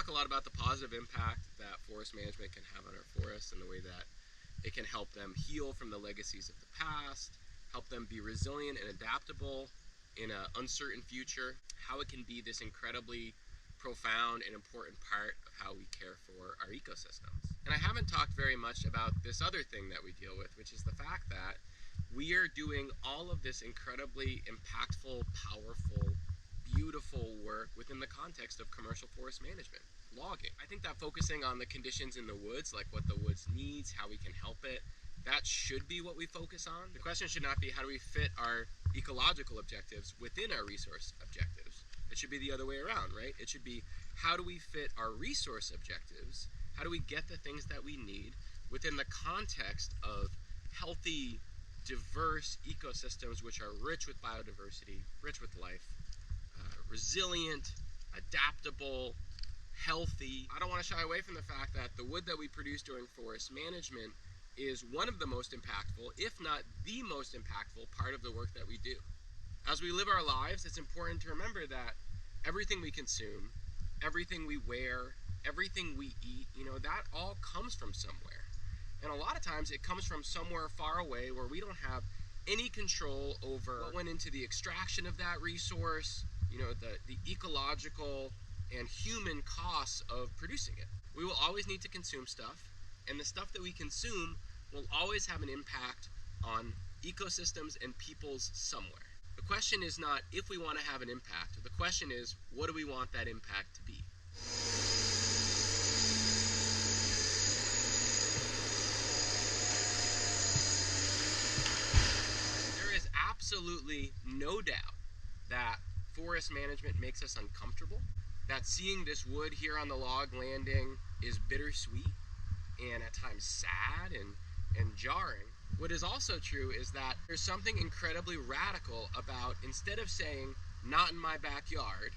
talk a lot about the positive impact that forest management can have on our forests and the way that it can help them heal from the legacies of the past, help them be resilient and adaptable in an uncertain future, how it can be this incredibly profound and important part of how we care for our ecosystems. And I haven't talked very much about this other thing that we deal with, which is the fact that we are doing all of this incredibly impactful, powerful, beautiful work within the context of commercial forest management, logging. I think that focusing on the conditions in the woods, like what the woods needs, how we can help it, that should be what we focus on. The question should not be how do we fit our ecological objectives within our resource objectives. It should be the other way around, right? It should be how do we fit our resource objectives, how do we get the things that we need within the context of healthy, diverse ecosystems which are rich with biodiversity, rich with life, resilient, adaptable, healthy. I don't want to shy away from the fact that the wood that we produce during forest management is one of the most impactful, if not the most impactful part of the work that we do. As we live our lives, it's important to remember that everything we consume, everything we wear, everything we eat, that all comes from somewhere. And a lot of times it comes from somewhere far away where we don't have any control over what went into the extraction of that resource, the ecological and human costs of producing it. We will always need to consume stuff, and the stuff that we consume will always have an impact on ecosystems and peoples somewhere. The question is not if we want to have an impact. The question is, what do we want that impact to be? There is absolutely no doubt that forest management makes us uncomfortable, that seeing this wood here on the log landing is bittersweet and at times sad and jarring. What is also true is that there's something incredibly radical about, instead of saying not in my backyard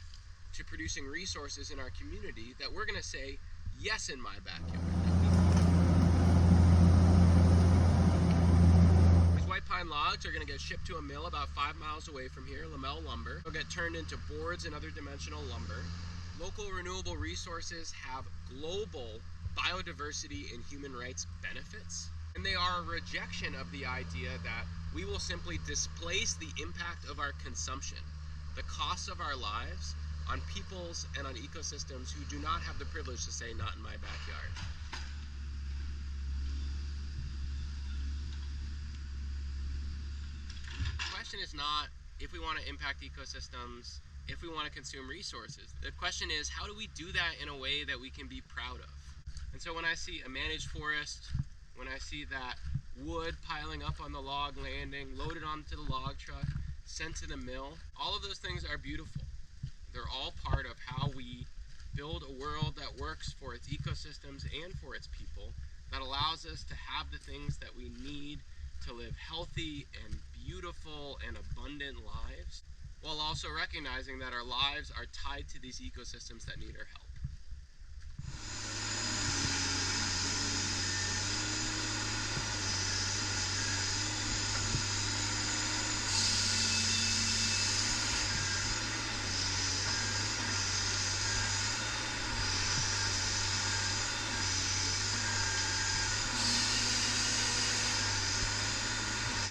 to producing resources in our community, that we're going to say yes in my backyard. These white pine logs are going to get shipped to a mill about 5 miles away from here, Lamel Lumber. They'll get turned into boards and other dimensional lumber. Local renewable resources have global biodiversity and human rights benefits, and they are a rejection of the idea that we will simply displace the impact of our consumption, the costs of our lives, on peoples and on ecosystems who do not have the privilege to say not in my backyard. The question is not if we want to impact ecosystems, if we want to consume resources. The question is, how do we do that in a way that we can be proud of? And so when I see a managed forest, when I see that wood piling up on the log landing, loaded onto the log truck, sent to the mill, all of those things are beautiful. They're all part of how we build a world that works for its ecosystems and for its people, that allows us to have the things that we need to live healthy and beautiful and abundant lives, while also recognizing that our lives are tied to these ecosystems that need our help.